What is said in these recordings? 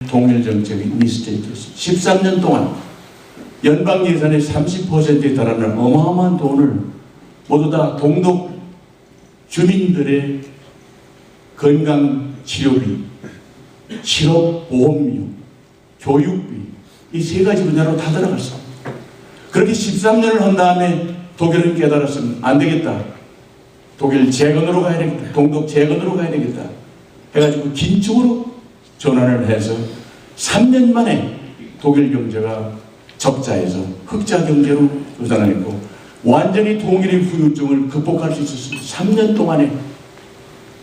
통일 정책이 미스테이크였습니다. 13년 동안 연방 예산의 30%에 달하는 어마어마한 돈을 모두 다 동독 주민들의 건강 치료비, 실업보험료, 교육비, 이 세 가지 분야로 다 들어갔습니다. 그렇게 13년을 한 다음에 독일은 깨달았습니다. 안 되겠다. 독일 재건으로 가야 되겠다. 동독 재건으로 가야 되겠다. 해가지고 긴축으로 전환을 해서 3년 만에 독일 경제가 적자에서 흑자 경제로 전환했고 완전히 통일의 후유증을 극복할 수 있었습니다. 3년 동안에.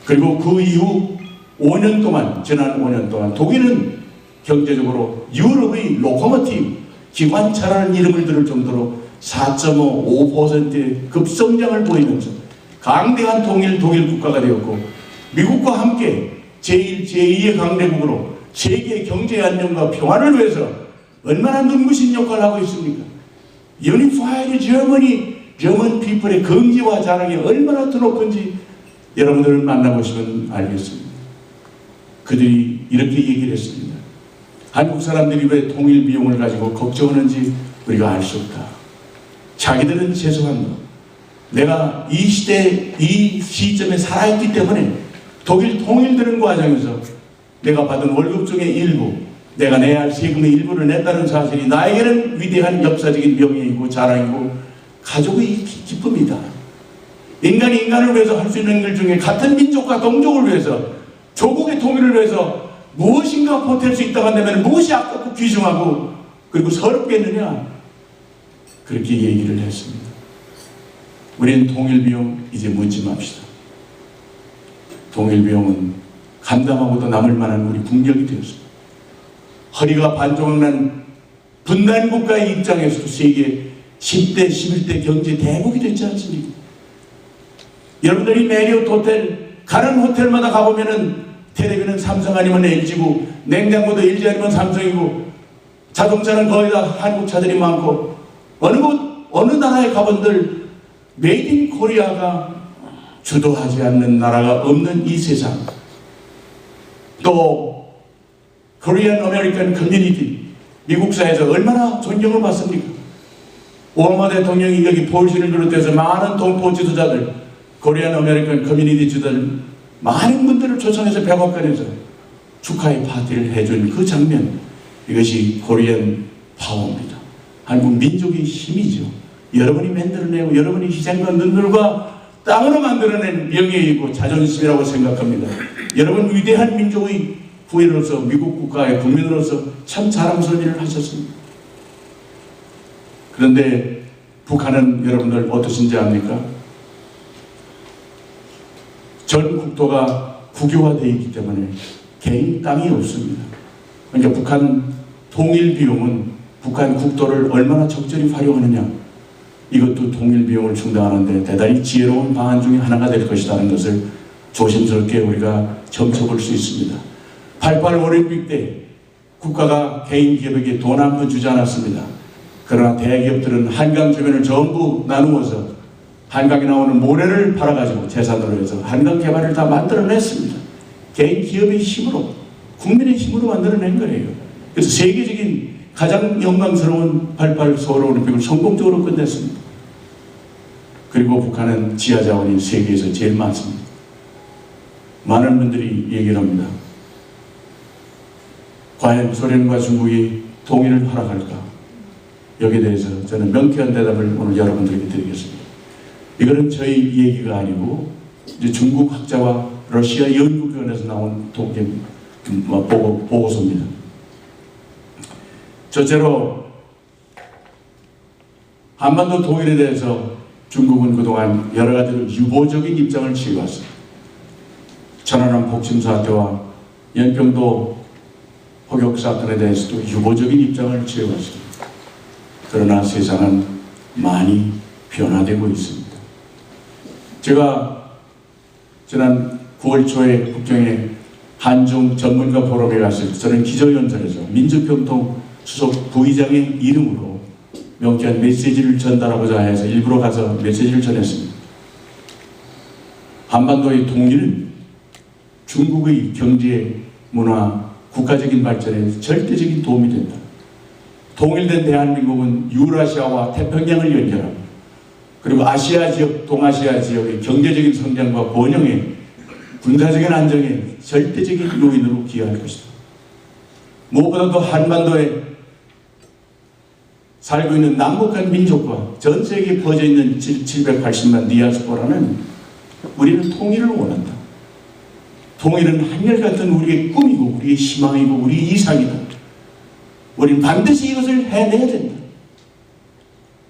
그리고 그 이후 5년 동안, 지난 5년 동안 독일은 경제적으로 유럽의 로코모티브, 기관차라는 이름을 들을 정도로 4.5%의 급성장을 보이면서 강대한 통일 독일 국가가 되었고 미국과 함께 제1, 제2의 강대국으로 세계 경제 안정과 평화를 위해서 얼마나 눈부신 역할을 하고 있습니까? Unified Germany, German people의 긍지와 자랑이 얼마나 더 높은지 여러분들을 만나보시면 알겠습니다. 그들이 이렇게 얘기를 했습니다. 한국 사람들이 왜 통일 비용을 가지고 걱정하는지 우리가 알 수 없다. 자기들은 죄송한 것. 내가 이 시대, 이 시점에 살아있기 때문에 독일 통일되는 과정에서 내가 받은 월급 중의 일부, 내가 내야 할 세금의 일부를 냈다는 사실이 나에게는 위대한 역사적인 명예이고 자랑이고 가족의 기쁨이다. 인간이 인간을 위해서 할 수 있는 일 중에 같은 민족과 동족을 위해서 조국의 통일을 위해서 무엇인가 보탤 수 있다고 한다면 무엇이 아깝고 귀중하고 그리고 서럽겠느냐, 그렇게 얘기를 했습니다. 우리는 통일비용 이제 묻지 맙시다. 통일비용은 감당하고도 남을 만한 우리 국력이 되었습니다. 허리가 반조각난 분단국가의 입장에서도 세계 10대, 11대 경제 대국이 됐지 않습니까? 여러분들이 메리엇 호텔, 가는 호텔마다 가보면은 텔레비는 삼성 아니면 LG고 냉장고도 LG 아니면 삼성이고 자동차는 거의 다 한국 차들이 많고 어느 나라에 가본들 메이드 인 코리아가 주도하지 않는 나라가 없는 이 세상. 또 코리안 아메리칸 커뮤니티, 미국 사회에서 얼마나 존경을 받습니까? 오바마 대통령이 여기 폴시를 비롯해서 많은 동포 지도자들, 코리안 아메리칸 커뮤니티 지도자들 많은 분들을 초청해서 백악관에서 축하의 파티를 해준 그 장면, 이것이 코리안 파워입니다. 한국 민족의 힘이죠. 여러분이 만들어내고 여러분이 희생과 눈물과 땅으로 만들어낸 명예이고 자존심이라고 생각합니다. 여러분 위대한 민족의 부인으로서 미국 국가의 국민으로서 참 자랑스러운 일을 하셨습니다. 그런데 북한은 여러분들 어떠신지 압니까? 전 국토가 국유화되어 있기 때문에 개인 땅이 없습니다. 그러니까 북한 통일 비용은 북한 국토를 얼마나 적절히 활용하느냐, 이것도 통일 비용을 충당하는데 대단히 지혜로운 방안 중에 하나가 될 것이라는 것을 조심스럽게 우리가 점쳐볼 수 있습니다. 88 올림픽 때 국가가 개인 기업에게 돈 한 푼 주지 않았습니다. 그러나 대기업들은 한강 주변을 전부 나누어서 한강에 나오는 모래를 팔아가지고 재산으로 해서 한강 개발을 다 만들어냈습니다. 개인 기업의 힘으로, 국민의 힘으로 만들어낸 거예요. 그래서 세계적인 가장 영광스러운 88 서울올림픽을 성공적으로 끝냈습니다. 그리고 북한은 지하자원이 세계에서 제일 많습니다. 많은 분들이 얘기를 합니다. 과연 소련과 중국이 통일을 허락할까? 여기에 대해서 저는 명쾌한 대답을 오늘 여러분들에게 드리겠습니다. 이거는 저희 얘기가 아니고 이제 중국 학자와 러시아 연구기관에서 나온 통계 보고서입니다. 첫째로 한반도 통일에 대해서 중국은 그동안 여러 가지로 유보적인 입장을 취해왔습니다. 천안함 폭침 사태와 연평도 포격 사건에 대해서도 유보적인 입장을 취해왔습니다. 그러나 세상은 많이 변화되고 있습니다. 제가 지난 9월 초에 국경에 한중 전문가 포럼에 갔을 때 저는 기조연설에서 민주평통 수석 부의장의 이름으로 명쾌한 메시지를 전달하고자 해서 일부러 가서 메시지를 전했습니다. 한반도의 통일은 중국의 경제, 문화, 국가적인 발전에 절대적인 도움이 된다. 통일된 대한민국은 유라시아와 태평양을 연결하고 그리고 아시아 지역, 동아시아 지역의 경제적인 성장과 번영에 군사적인 안정에 절대적인 요인으로 기여할 것이다. 무엇보다도 한반도에 살고 있는 남북한 민족과 전 세계에 퍼져 있는 780만 디아스포라는 우리는 통일을 원한다. 통일은 한결같은 우리의 꿈이고 우리의 희망이고 우리의 이상이다. 우리는 반드시 이것을 해내야 된다.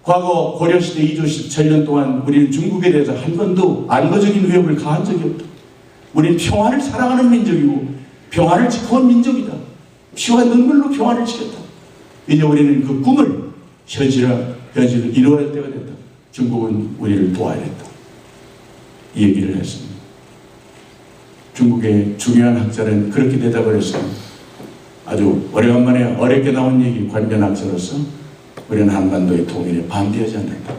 과거 고려시대 2조 17년 동안 우리는 중국에 대해서 한 번도 안보적인 위협을 가한 적이 없다. 우리는 평화를 사랑하는 민족이고 평화를 지켜온 민족이다. 피와 눈물로 평화를 지켰다. 이제 우리는 그 꿈을 현실을 이루어야 때가 됐다. 중국은 우리를 도와야 된다. 이 얘기를 했습니다. 중국의 중요한 학자는 그렇게 대답을 했습니다. 아주 오래간만에 어렵게 나온 얘기, 관변학자로서 우리는 한반도의 통일에 반대하지 않는다.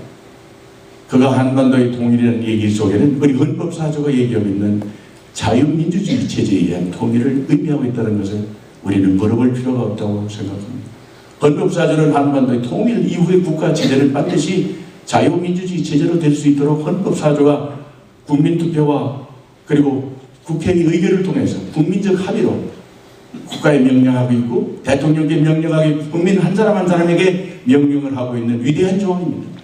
그가 한반도의 통일이라는 얘기 속에는 우리 헌법사조가 얘기하고 있는 자유민주주의 체제에 의한 통일을 의미하고 있다는 것을 우리는 물어볼 필요가 없다고 생각합니다. 헌법사조는 한반도의 통일 이후의 국가 체제는 반드시 자유민주주의 체제로 될 수 있도록 헌법사조가 국민투표와 그리고 국회의 의결을 통해서 국민적 합의로 국가에 명령하고 있고 대통령께 명령하고 국민 한 사람 한 사람에게 명령을 하고 있는 위대한 조항입니다.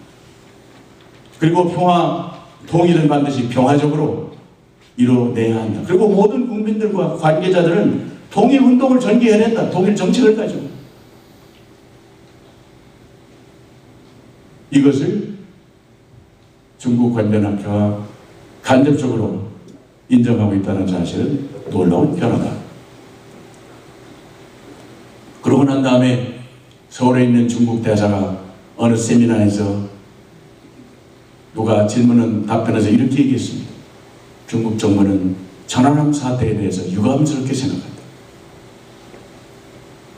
그리고 평화, 통일은 반드시 평화적으로 이뤄내야 한다. 그리고 모든 국민들과 관계자들은 통일운동을 전개해야 된다. 통일 정책을 가지고. 이것을 중국 관변학회가 간접적으로 인정하고 있다는 사실은 놀라운 변화다. 그러고 난 다음에 서울에 있는 중국 대사가 어느 세미나에서 누가 질문은 답변해서 이렇게 얘기했습니다. 중국 정부는 천안함 사태에 대해서 유감스럽게 생각한다.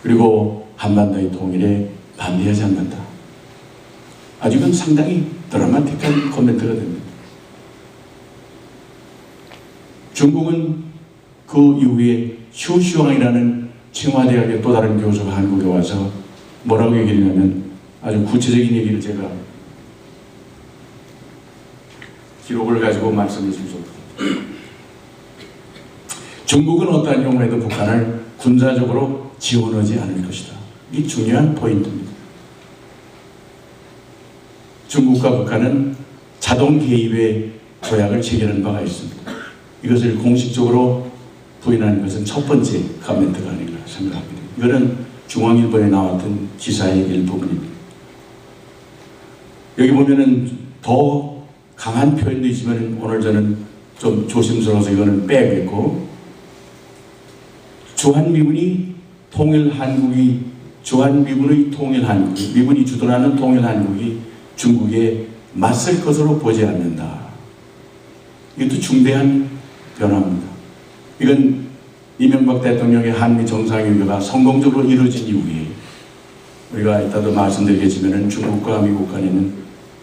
그리고 한반도의 통일에 반대하지 않는다. 아주 이건 상당히 드라마틱한 코멘트가 됩니다. 중국은 그 이후에 슈시황이라는清华대학의 또 다른 교수가 한국에 와서 뭐라고 얘기를 하냐면 아주 구체적인 얘기를 제가 기록을 가지고 말씀을 드리죠. 중국은 어떠한 경우에도 북한을 군사적으로 지원하지 않을 것이다. 이게 중요한 포인트입니다. 중국과 북한은 자동 개입의 조약을 체결한 바가 있습니다. 이것을 공식적으로 부인하는 것은 첫 번째 코멘트가 아닌가 생각합니다. 이거는 중앙일보에 나왔던 기사의 일부분입니다. 여기 보면은 더 강한 표현도 있지만 오늘 저는 좀 조심스러워서 이거는 빼겠고, 주한미군의 통일한국이 미군이 주둔하는 통일한국이 중국에 맞설 것으로 보지 않는다. 이것도 중대한 변화입니다. 이건 이명박 대통령의 한미 정상회의가 성공적으로 이루어진 이후에 우리가 이따도 말씀드리겠지만 중국과 미국 간에는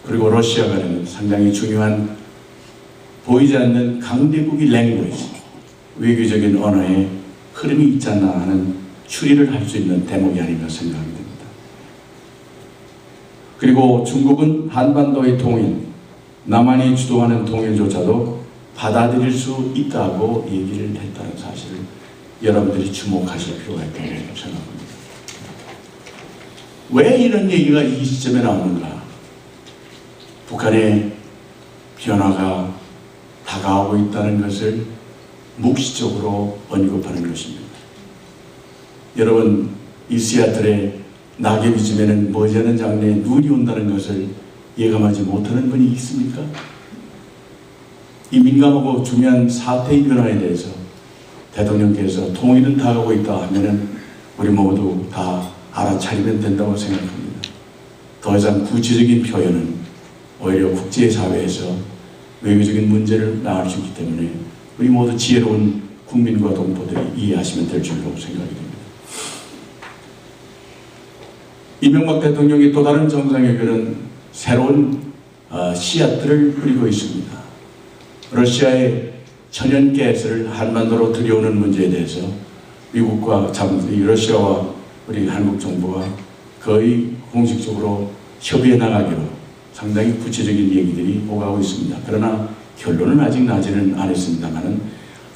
그리고 러시아 간에는 상당히 중요한 보이지 않는 강대국의 랭귀지, 외교적인 언어에 흐름이 있지 않나 하는 추리를 할 수 있는 대목이 아닌가 생각이 됩니다. 그리고 중국은 한반도의 통일, 남한이 주도하는 통일조차도 받아들일 수 있다고 얘기를 했다는 사실을 여러분들이 주목하실 필요가 있다고 생각합니다. 왜 이런 얘기가 이 시점에 나오는가? 북한의 변화가 다가오고 있다는 것을 묵시적으로 언급하는 것입니다. 여러분, 이 시애틀에 낙엽이 지면은 머지않은 장래에 눈이 온다는 것을 예감하지 못하는 분이 있습니까? 이 민감하고 중요한 사태의 변화에 대해서 대통령께서 통일은 다가오고 있다 하면은 우리 모두 다 알아차리면 된다고 생각합니다. 더 이상 구체적인 표현은 오히려 국제사회에서 외교적인 문제를 낳을 수 있기 때문에 우리 모두 지혜로운 국민과 동포들이 이해하시면 될 줄로 생각이 됩니다. 이명박 대통령의 또 다른 정상회견은 새로운 씨앗들을 뿌리고 있습니다. 러시아의 천연가스를 한반도로 들여오는 문제에 대해서 미국과 이 러시아와 우리 한국 정부가 거의 공식적으로 협의해 나가기로 상당히 구체적인 얘기들이 오가고 있습니다. 그러나 결론은 아직 나지는 않았습니다만은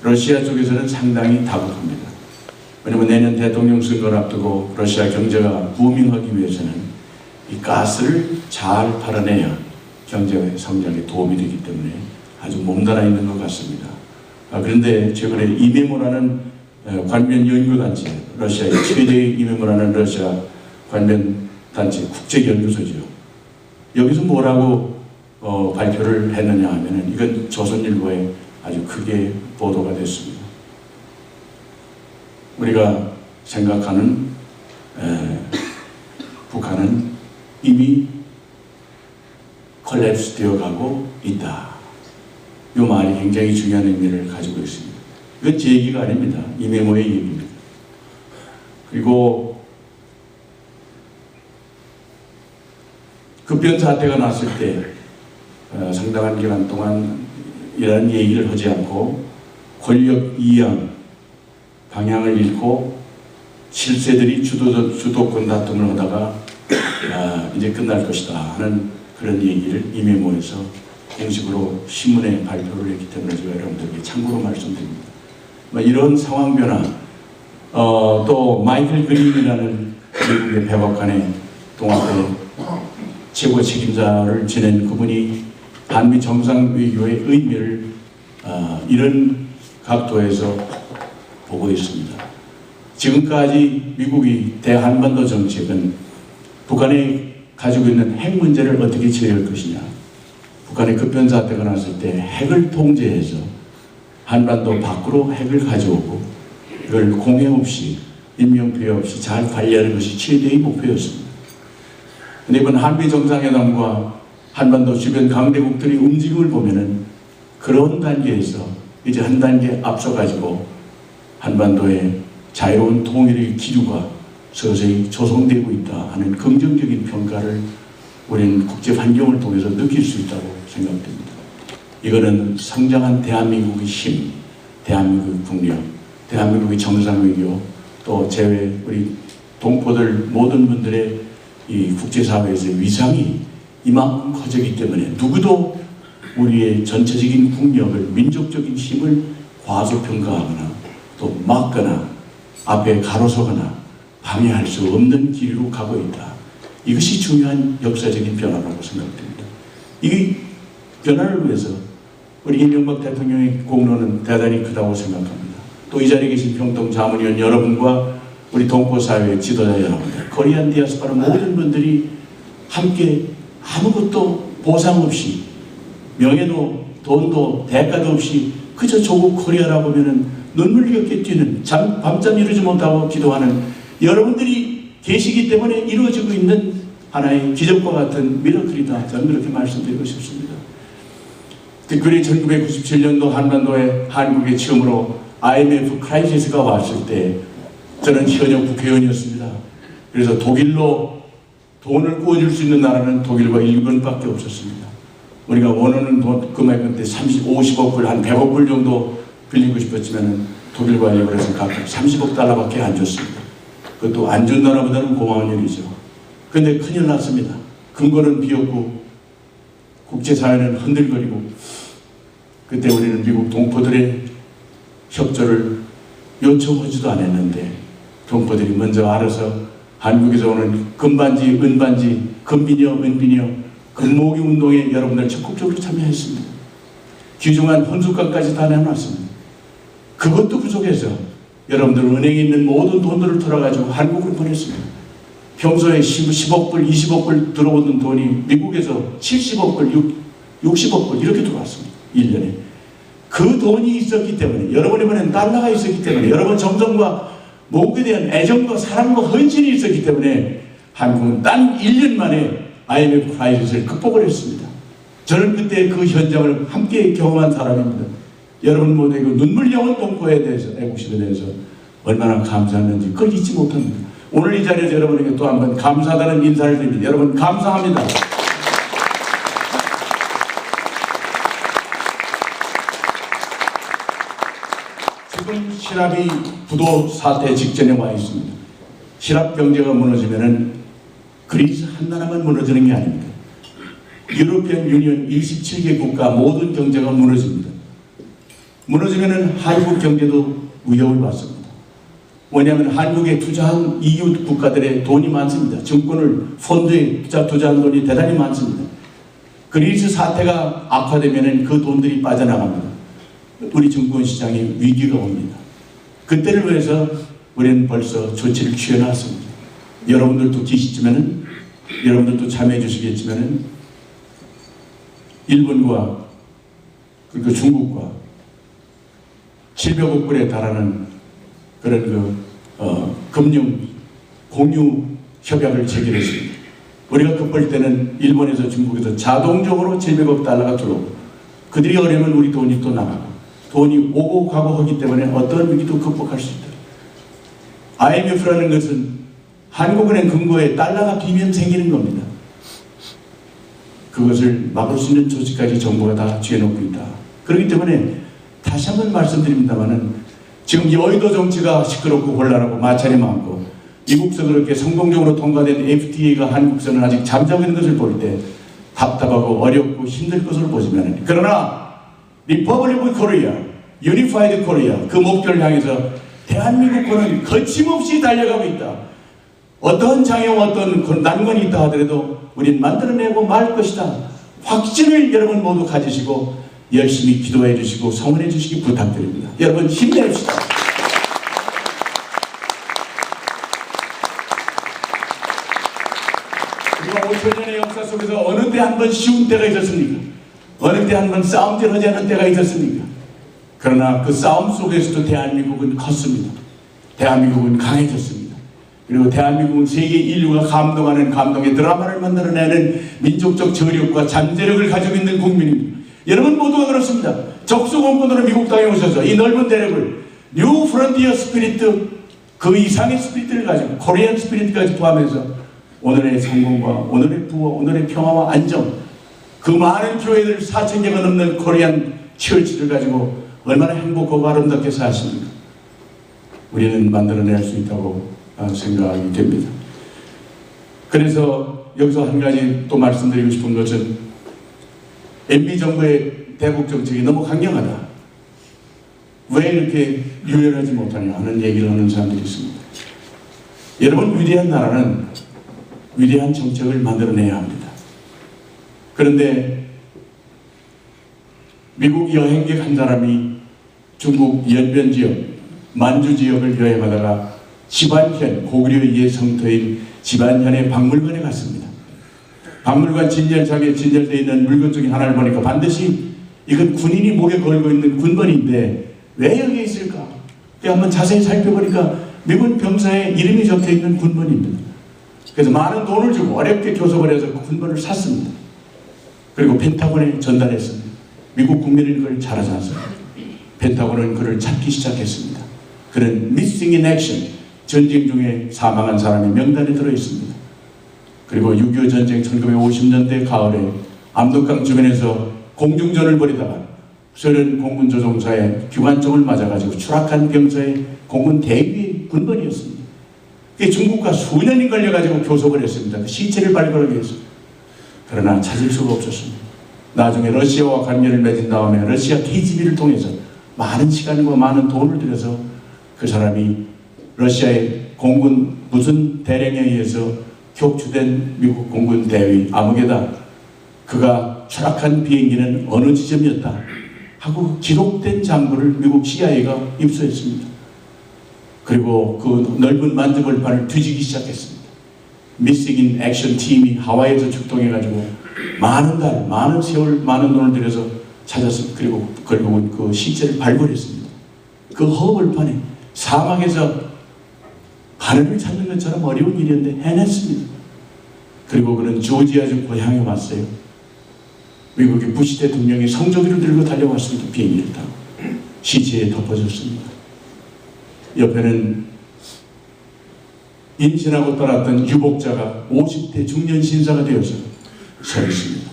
러시아 쪽에서는 상당히 다급합니다. 왜냐하면 내년 대통령 선거를 앞두고 러시아 경제가 부밍하기 위해서는 이 가스를 잘 팔아내야 경제 성장에 도움이 되기 때문에 아주 몸달아 있는 것 같습니다. 그런데 최근에 이메모라는 관련 연구단체, 러시아의 최대의 이메모라는 러시아 관련 단체 국제연구소죠. 여기서 뭐라고 발표를 했느냐 하면은 이건 조선일보에 아주 크게 보도가 됐습니다. 우리가 생각하는 북한은 이미 콜랩스 되어 가고 있다. 이 말이 굉장히 중요한 의미를 가지고 있습니다. 이건 제 얘기가 아닙니다. 이메모의 얘기입니다. 그리고 급변 사태가 났을 때 상당한 기간 동안 이런 얘기를 하지 않고 권력 이양 방향을 잃고 실세들이 주도권 다툼을 하다가 이제 끝날 것이다 하는 그런 얘기를 이메모에서 공식으로 신문에 발표를 했기 때문에 제가 여러분들에게 참고로 말씀드립니다. 이런 상황 변화, 또 마이클 그린이라는 미국의 백악관의 동아태 최고 책임자를 지낸 그분이 한미 정상외교의 의미를 이런 각도에서 보고 있습니다. 지금까지 미국이 대한반도 정책은 북한이 가지고 있는 핵 문제를 어떻게 처리할 것이냐, 북한의 급변 사태가 났을 때 핵을 통제해서 한반도 밖으로 핵을 가져오고 이걸 공해 없이 인명피해 없이 잘 관리하는 것이 최대의 목표였습니다. 그런데 이번 한미 정상회담과 한반도 주변 강대국들의 움직임을 보면은 그런 단계에서 이제 한 단계 앞서가지고 한반도의 자유로운 통일의 기류가 서서히 조성되고 있다 하는 긍정적인 평가를 우리는 국제 환경을 통해서 느낄 수 있다고 생각됩니다. 이거는 성장한 대한민국의 힘, 대한민국의 국력, 대한민국의 정상외교, 또 제외 우리 동포들 모든 분들의 이 국제사회에서의 위상이 이만큼 커지기 때문에 누구도 우리의 전체적인 국력을, 민족적인 힘을 과소평가하거나 또 막거나 앞에 가로서거나 방해할 수 없는 길로 가고 있다. 이것이 중요한 역사적인 변화라고 생각됩니다. 이 변화를 위해서 우리 이명박 대통령의 공로는 대단히 크다고 생각합니다. 또 이 자리에 계신 평통 자문위원 여러분과 우리 동포사회의 지도자 여러분들, 코리안 디아스포라 모든 분들이 함께 아무것도 보상 없이 명예도 돈도 대가도 없이 그저 조국 코리아라고 하면은 눈물겹게 뛰는 밤잠 이루지 못하고 기도하는 여러분들이 계시기 때문에 이루어지고 있는 하나의 기적과 같은 미라클이다. 저는 그렇게 말씀드리고 싶습니다. 특별히 1997년도 한반도에 한국에 처음으로 IMF 크라이시스가 왔을 때 저는 현역 국회의원이었습니다. 그래서 독일로 돈을 구워줄 수 있는 나라는 독일과 일본밖에 없었습니다. 우리가 원하는 돈 금액은 때 50억 불, 한 100억 불 정도 빌리고 싶었지만 독일과 일본에서 각각 30억 달러밖에 안 줬습니다. 그것도 안 준 나라보다는 고마운 일이죠. 그런데 큰일 났습니다. 근거는 비었고 국제사회는 흔들거리고 그때 우리는 미국 동포들의 협조를 요청하지도 않았는데 동포들이 먼저 알아서 한국에서 오는 금반지, 은반지, 금비녀, 은비녀, 금모기 운동에 여러분들 적극적으로 참여했습니다. 귀중한 헌수감까지 다 내놨습니다. 그것도 부족해서 여러분들 은행에 있는 모든 돈들을 털어가지고 한국으로 보냈습니다. 평소에 10억 불, 20억 불 들어오던 돈이 미국에서 70억 불, 60억 불 이렇게 들어왔습니다. 1년에. 그 돈이 있었기 때문에, 여러분 이번엔 달러가 있었기 때문에, 여러분 정성과 모국에 대한 애정과 사랑과 헌신이 있었기 때문에 한국은 단 1년 만에 IMF 크라이시스를 극복을 했습니다. 저는 그때 그 현장을 함께 경험한 사람입니다. 여러분 모두의 그 눈물겨운 동포에 대해서, 애국심에 대해서 얼마나 감사했는지 그걸 잊지 못합니다. 오늘 이 자리에서 여러분에게 또 한번 감사하다는 인사를 드립니다. 여러분 감사합니다. 지금 시랍이 부도 사태 직전에 와 있습니다. 시랍 경제가 무너지면은 그리스 한 나라만 무너지는 게 아닙니다. 유로피언 유니언 27개 국가 모든 경제가 무너집니다. 무너지면은 한국 경제도 위협을 받습니다. 왜냐하면 한국에 투자한 EU 국가들의 돈이 많습니다. 증권을 펀드에 투자한 돈이 대단히 많습니다. 그리스 사태가 악화되면 그 돈들이 빠져나갑니다. 우리 증권시장에 위기가 옵니다. 그때를 위해서 우리는 벌써 조치를 취해놨습니다. 여러분들도 계시지만은, 여러분들도 참여해 주시겠지만은, 일본과 그리고 중국과 700억 불에 달하는 그런 금융 공유 협약을 체결했습니다. 우리가 급할 때는 일본에서 중국에서 자동적으로 700억 달러가 들어오고, 그들이 어려면 우리 돈이 또 나가고, 돈이 오고 가고 하기 때문에 어떤 위기도 극복할 수 있다. IMF라는 것은 한국은행 금고에 달러가 비면 생기는 겁니다. 그것을 막을 수 있는 조치까지 정부가 다 쥐어놓고 있다. 그렇기 때문에 다시 한번 말씀드립니다만은, 지금 여의도 정치가 시끄럽고 혼란하고 마찰이 많고, 미국서 그렇게 성공적으로 통과된 FTA가 한국서는 아직 잠자고 있는 것을 볼 때 답답하고 어렵고 힘들 것으로 보지만, 그러나 Republic of Korea, Unified Korea, 그 목표를 향해서 대한민국군은 거침없이 달려가고 있다. 어떤 장애와 어떤 난관이 있다 하더라도 우린 만들어내고 말 것이다. 확신을 여러분 모두 가지시고 열심히 기도해 주시고 성원해 주시기 부탁드립니다. 여러분 힘내십시다. 우리가 5천년의 역사 속에서 어느 때 한 번 쉬운 때가 있었습니까? 어느 때 한 번 싸움질하지 않은 때가 있었습니까? 그러나 그 싸움 속에서도 대한민국은 컸습니다. 대한민국은 강해졌습니다. 그리고 대한민국은 세계 인류가 감동하는 감동의 드라마를 만들어내는 민족적 저력과 잠재력을 가지고 있는 국민입니다. 여러분 모두가 그렇습니다. 적수공권으로 미국 땅에 오셔서 이 넓은 대륙을 뉴 프론티어 스피리트, 그 이상의 스피리트를 가지고 코리안 스피리트까지 포함해서 오늘의 성공과 오늘의 부와 오늘의 평화와 안정, 그 많은 교회들 4,000개가 넘는 코리안 처치를 가지고 얼마나 행복하고 아름답게 사십니까? 우리는 만들어낼 수 있다고 생각이 됩니다. 그래서 여기서 한 가지 또 말씀드리고 싶은 것은, MB 정부의 대북 정책이 너무 강경하다. 왜 이렇게 유연하지 못하냐 하는 얘기를 하는 사람들이 있습니다. 여러분, 위대한 나라는 위대한 정책을 만들어내야 합니다. 그런데 미국 여행객 한 사람이 중국 연변 지역, 만주 지역을 여행하다가 집안현, 고구려의 예성터인 집안현의 박물관에 갔습니다. 박물관 진열장에 진열되어 있는 물건 중에 하나를 보니까 반드시 이건 군인이 목에 걸고 있는 군번인데 왜 여기에 있을까? 한번 자세히 살펴보니까 미군 병사의 이름이 적혀있는 군번입니다. 그래서 많은 돈을 주고 어렵게 교섭을 해서 그 군번을 샀습니다. 그리고 펜타곤에 전달했습니다. 미국 국민은 그걸 잘 하지 않습니다. 펜타곤은 그를 찾기 시작했습니다. 그는 Missing in Action, 전쟁 중에 사망한 사람의 명단에 들어있습니다. 그리고 6.25 전쟁 1950년대 가을에 압록강 주변에서 공중전을 벌이다가 소련 공군 조종사의 기관총을 맞아가지고 추락한 병사의 공군 대위의 군번이었습니다. 그게 중국과 수년이 걸려가지고 교섭을 했습니다. 그 시체를 발굴하기 위해서. 그러나 찾을 수가 없었습니다. 나중에 러시아와 관계를 맺은 다음에 러시아 KGB를 통해서 많은 시간과 많은 돈을 들여서 그 사람이 러시아의 공군 무슨 대령에 의해서 격추된 미국 공군 대위 아무개다, 그가 추락한 비행기는 어느 지점이었다 하고 기록된 장부를 미국 CIA가 입수했습니다. 그리고 그 넓은 만주벌판을 뒤지기 시작했습니다. Missing in Action 팀이 하와이에서 출동해가지고 많은 달, 많은 세월, 많은 돈을 들여서 찾았습니다. 그리고 결국은 그 시체를 발굴했습니다. 그 허벌판에 사막에서 하늘을 찾는 것처럼 어려운 일이었는데 해냈습니다. 그리고 그는 조지아주 고향에 왔어요. 미국의 부시 대통령이 성조기를 들고 달려왔습니다. 비행기를 타고. 시체에 덮어졌습니다. 옆에는 임신하고 떠났던 유복자가 50대 중년 신사가 되어서 서 있습니다.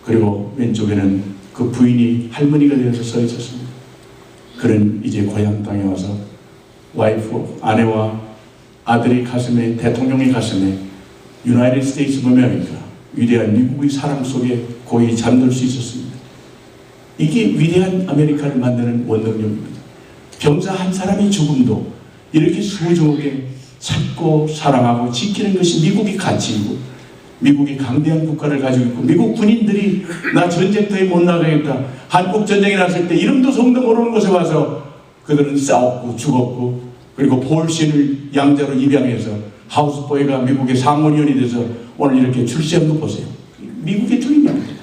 그리고 왼쪽에는 그 부인이 할머니가 되어서 서 있었습니다. 그는 이제 고향 땅에 와서 와이프, 아내와 아들의 가슴에, 대통령의 가슴에 유나이티드 스테이츠 오브 아메리카, 위대한 미국의 사랑 속에 고이 잠들 수 있었습니다. 이게 위대한 아메리카를 만드는 원동력입니다. 병사 한 사람의 죽음도 이렇게 소중하게 찾고 사랑하고 지키는 것이 미국의 가치이고, 미국이 강대한 국가를 가지고 있고, 미국 군인들이 나 전쟁터에 못 나가겠다, 한국 전쟁이 났을 때 이름도 성도 모르는 곳에 와서 그들은 싸웠고 죽었고, 그리고 폴신을 양자로 입양해서 하우스보이가 미국의 상원의원이 돼서 오늘 이렇게 출세한 거 보세요. 미국의 주인입니다.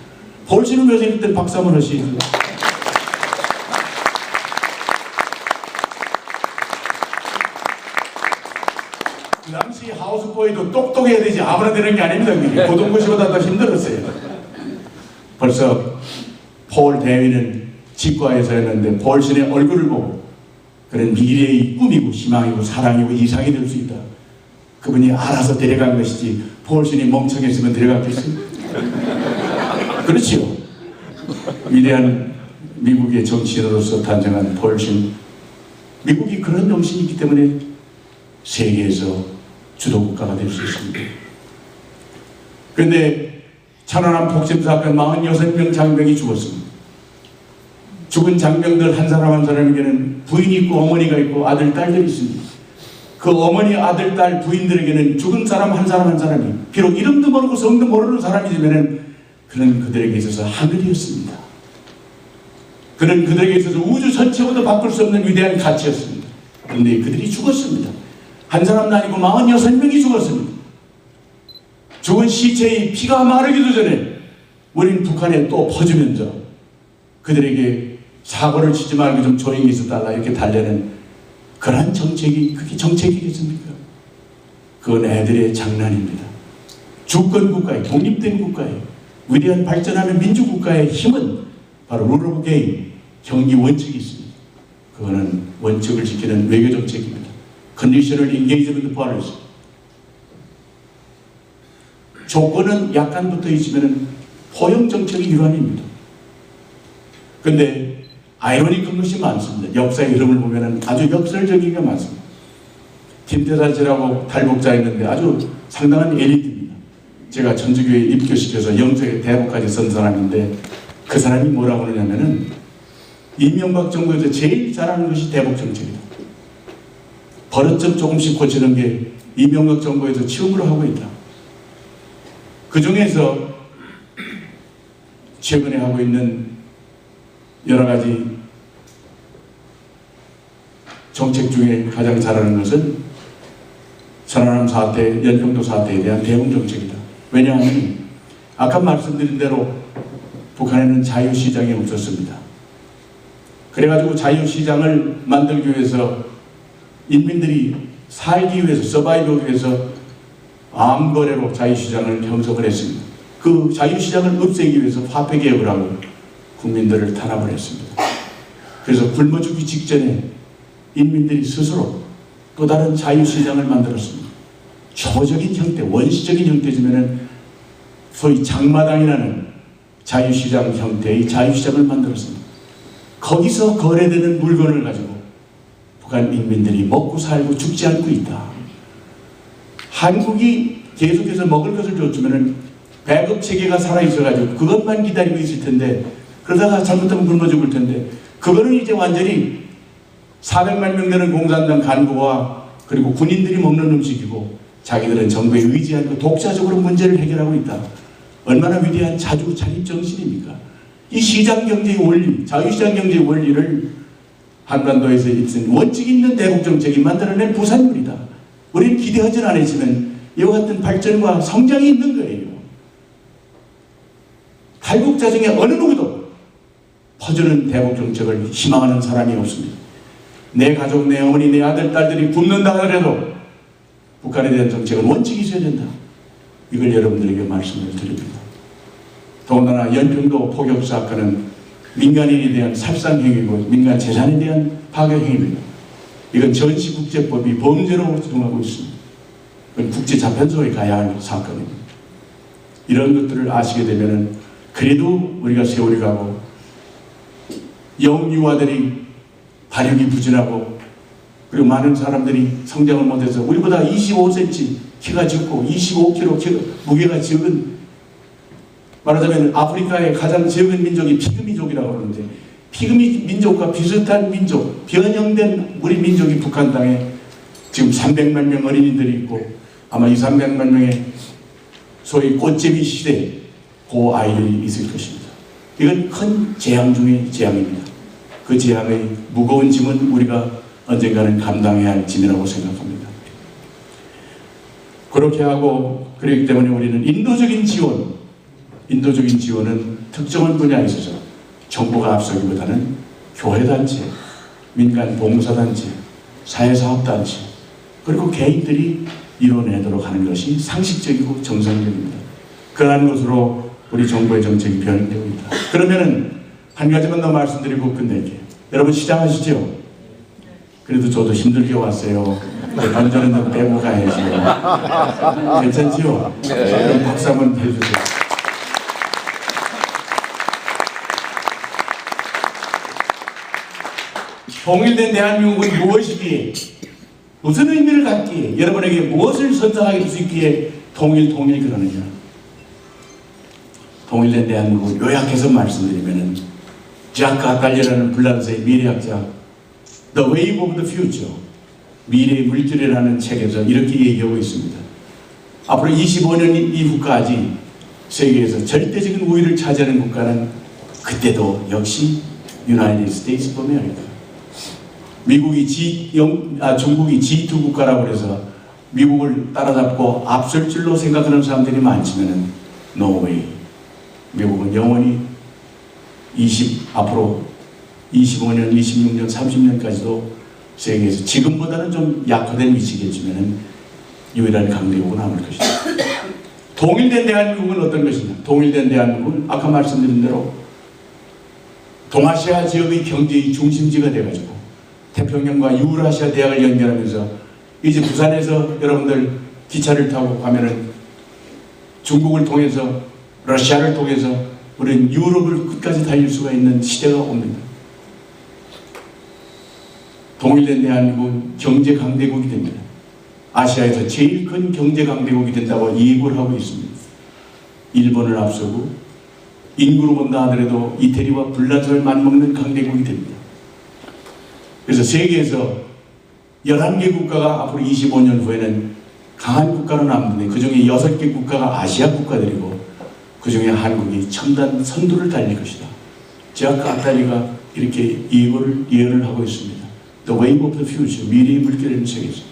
폴신을 위해서 일단 박수 한번 하시죠. 그 당시 하우스보이도 똑똑해야 되지 아무나 되는 게 아닙니다. 고등고시보다 더 힘들었어요. 벌써 폴 대위는 치과에서 했는데 폴신의 얼굴을 보고 그런 미래의 꿈이고 희망이고 사랑이고 이상이 될 수 있다. 그분이 알아서 데려간 것이지 폴신이 멍청했으면 데려갔겠어요? 그렇지요. 위대한 미국의 정치인으로서 탄생한 폴신. 미국이 그런 정신이 있기 때문에 세계에서 주도국가가 될 수 있습니다. 그런데 천안함 폭침 사건 46명 장병이 죽었습니다. 죽은 장병들 한 사람 한 사람에게는 부인이 있고 어머니가 있고 아들, 딸들이 있습니다. 그 어머니, 아들, 딸, 부인들에게는 죽은 사람 한 사람 한 사람이 비록 이름도 모르고 성도 모르는 사람이지만 그는 그들에게 있어서 하늘이었습니다. 그는 그들에게 있어서 우주 전체보다 바꿀 수 없는 위대한 가치였습니다. 그런데 그들이 죽었습니다. 한 사람도 아니고 46명이 죽었습니다. 죽은 시체의 피가 마르기도 전에 우린 북한에 또 퍼주면서 그들에게 사고를 치지 말고 좀 조용히 있어달라 이렇게 달래는 그러한 정책이, 그게 정책이겠습니까? 그건 애들의 장난입니다. 주권국가의, 독립된 국가의, 위대한 발전하는 민주국가의 힘은 바로 룰 오브 게임, 경기 원칙이 있습니다. 그거는 원칙을 지키는 외교정책입니다. Conditional Engagement Policy. 조건은 약간 붙어 있으면 포용정책의 일환입니다. 그런데 아이러니한 것이 많습니다. 역사의 흐름을 보면 아주 역설적인 게 많습니다. 김태산 씨라고 탈북자 있는데 아주 상당한 엘리트입니다. 제가 천주교에 입교시켜서 영적의 대부까지 선 사람인데 그 사람이 뭐라고 하냐면은 이명박 정부에서 제일 잘하는 것이 대북 정책이다. 버릇점 조금씩 고치는 게 이명박 정부에서 처음으로 하고 있다. 그 중에서 최근에 하고 있는 여러 가지 정책 중에 가장 잘하는 것은 천안함 사태, 연평도 사태에 대한 대응 정책이다. 왜냐하면 아까 말씀드린 대로 북한에는 자유시장이 없었습니다. 그래가지고 자유시장을 만들기 위해서 인민들이 살기 위해서, 서바이브하기 위해서 암거래로 자유시장을 형성을 했습니다. 그 자유시장을 없애기 위해서 화폐개혁을 하고 국민들을 탄압을 했습니다. 그래서 굶어 죽기 직전에 인민들이 스스로 또 다른 자유시장을 만들었습니다. 초적인 형태, 원시적인 형태지만은 소위 장마당이라는 자유시장 형태의 자유시장을 만들었습니다. 거기서 거래되는 물건을 가지고 북한 인민들이 먹고 살고 죽지 않고 있다. 한국이 계속해서 먹을 것을 줬으면 배급 체계가 살아있어가지고 그것만 기다리고 있을 텐데 그러다가 잘못하면 굶어 죽을 텐데 그거는 이제 완전히 400만 명 되는 공산당 간부와 그리고 군인들이 먹는 음식이고 자기들은 정부에 의지하고 독자적으로 문제를 해결하고 있다. 얼마나 위대한 자주 자립 정신입니까? 이 시장경제의 원리, 자유시장 경제의 원리를 한반도에서 있은 원칙 있는 대북 정책이 만들어낸 부산물이다. 우리는 기대하지 않았지만 이와 같은 발전과 성장이 있는 거예요. 탈북자 중에 어느 누구도 퍼주는 대북 정책을 희망하는 사람이 없습니다. 내 가족, 내 어머니, 내 아들, 딸들이 굶는다 하더라도 북한에 대한 정책은 원칙이 있어야 된다. 이걸 여러분들에게 말씀을 드립니다. 더군다나 연평도 포격 사건은 민간인에 대한 살상행위고 민간 재산에 대한 파괴행위입니다. 이건 전시국제법이 범죄로 지정하고 있습니다. 그건 국제자판소에 가야 할 사건입니다. 이런 것들을 아시게 되면 그래도 우리가 세월이 가고 영유아들이 발육이 부진하고 그리고 많은 사람들이 성장을 못해서 우리보다 25cm 키가 적고 25kg 무게가 적은, 말하자면 아프리카의 가장 적은 민족이 피그미족이라고 하는데, 피그미 민족과 비슷한 민족, 변형된 우리 민족이 북한 땅에 지금 300만 명 어린이들이 있고 아마 300만 명의 소위 꽃제비 시대 그 아이들이 있을 것입니다. 이건 큰 재앙 중의 재앙입니다. 그 재앙의 무거운 짐은 우리가 언젠가는 감당해야 할 짐이라고 생각합니다. 그렇게 하고, 그렇기 때문에 우리는 인도적인 지원은 특정한 분야에 있어서 정부가 앞서기보다는 교회단체, 민간 봉사단체, 사회사업단체, 그리고 개인들이 이뤄내도록 하는 것이 상식적이고 정상적입니다. 그러한 것으로 우리 정부의 정책이 변형되고 있다. 그러면은 한 가지만 더 말씀드리고 끝낼게요. 여러분 시장하시죠? 그래도 저도 힘들게 왔어요. 반전은 좀 빼고 가야죠. 괜찮지요? 그럼 박수 한번 해주세요. 통일된 대한민국은 무엇이기에, 무슨 의미를 갖기에, 여러분에게 무엇을 선택하게 할 수 있기에 통일 그러느냐. 통일된 대한민국을 요약해서 말씀드리면은 자크 아칼리라는 불란서의 미래학자 The Wave of the Future, 미래의 물결이라는 책에서 이렇게 얘기하고 있습니다. 앞으로 25년 이후까지 세계에서 절대적인 우위를 차지하는 국가는 그때도 역시 United States of America. 중국이 G2 국가라고 해서 미국을 따라잡고 앞설 줄로 생각하는 사람들이 많지만은 no way. 미국은 영원히 앞으로 25년, 26년, 30년까지도 세계에서 지금보다는 좀 약화된 위치겠지만은 유일한 강대국은 남을 것이다. 통일된 대한민국은 어떤 것이냐? 통일된 대한민국은 아까 말씀드린 대로 동아시아 지역의 경제의 중심지가 되어가지고 태평양과 유라시아 대학을 연결하면서 이제 부산에서 여러분들 기차를 타고 가면은 중국을 통해서 러시아를 통해서 우리는 유럽을 끝까지 달릴 수가 있는 시대가 옵니다. 통일된 대한민국은 경제 강대국이 됩니다. 아시아에서 제일 큰 경제 강대국이 된다고 예고를 하고 있습니다. 일본을 앞서고 인구로 본다 하더라도 이태리와 불란서를 맞먹는 강대국이 됩니다. 그래서 세계에서 11개 국가가 앞으로 25년 후에는 강한 국가로 남는데 그 중에 6개 국가가 아시아 국가들이고 그 중에 한국이 첨단 선두를 달릴 것이다. 자크 아칼리가 이렇게 예언을 하고 있습니다. The Wave of the Future, 미래의 물결이라는 책에서.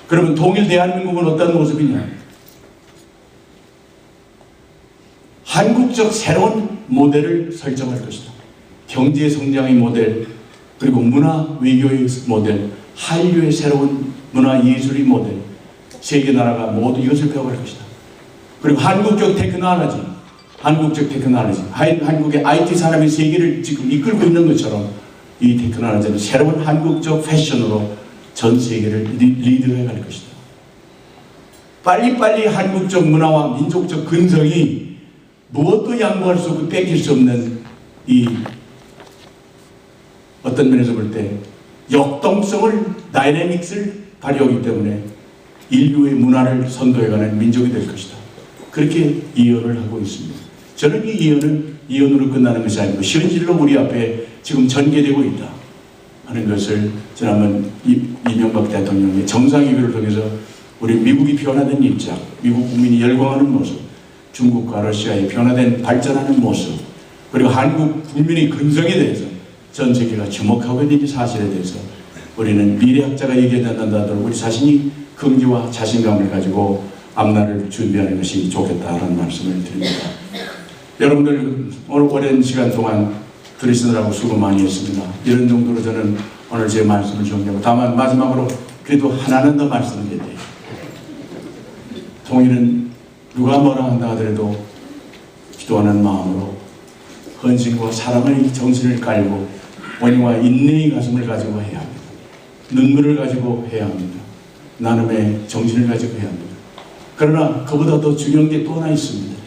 그러면 통일 대한민국은 어떤 모습이냐? 한국적 새로운 모델을 설정할 것이다. 경제 성장의 모델, 그리고 문화 외교의 모델, 한류의 새로운 문화 예술의 모델, 세계 나라가 모두 이것을 배워갈 것이다. 그리고 한국적 테크놀로지, 한국의 IT 산업이 세계를 지금 이끌고 있는 것처럼 이 테크놀로지는 새로운 한국적 패션으로 전 세계를 리드해 갈 것이다. 빨리빨리 한국적 문화와 민족적 근성이 무엇도 양보할 수 없고 뺏길 수 없는 이 어떤 면에서 볼 때 역동성을, 다이내믹스를 발휘하기 때문에 인류의 문화를 선도해가는 민족이 될 것이다. 그렇게 예언을 하고 있습니다. 저는 이 예언은 예언으로 끝나는 것이 아니고 현실로 우리 앞에 지금 전개되고 있다 하는 것을 지난번 이명박 대통령의 정상회의를 통해서 우리 미국이 변화된 입장, 미국 국민이 열광하는 모습, 중국과 러시아의 변화된 발전하는 모습, 그리고 한국 국민의 근성에 대해서 전 세계가 주목하고 있는 사실에 대해서 우리는 미래학자가 얘기한다더라도 우리 자신이 긍지와 자신감을 가지고 앞날을 준비하는 것이 좋겠다라는 말씀을 드립니다. 여러분들 오늘 오랜 시간 동안 들으시느라고 수고 많이 했습니다. 이런 정도로 저는 오늘 제 말씀을 정리하고, 다만 마지막으로 그래도 하나는 더 말씀드릴게요. 통일은 누가 뭐라 한다 하더라도 기도하는 마음으로 헌신과 사랑의 정신을 깔고 원인과 인내의 가슴을 가지고 해야 합니다. 눈물을 가지고 해야 합니다. 나눔의 정신을 가지고 해야 합니다. 그러나 그보다 더 중요한 게 또 하나 있습니다.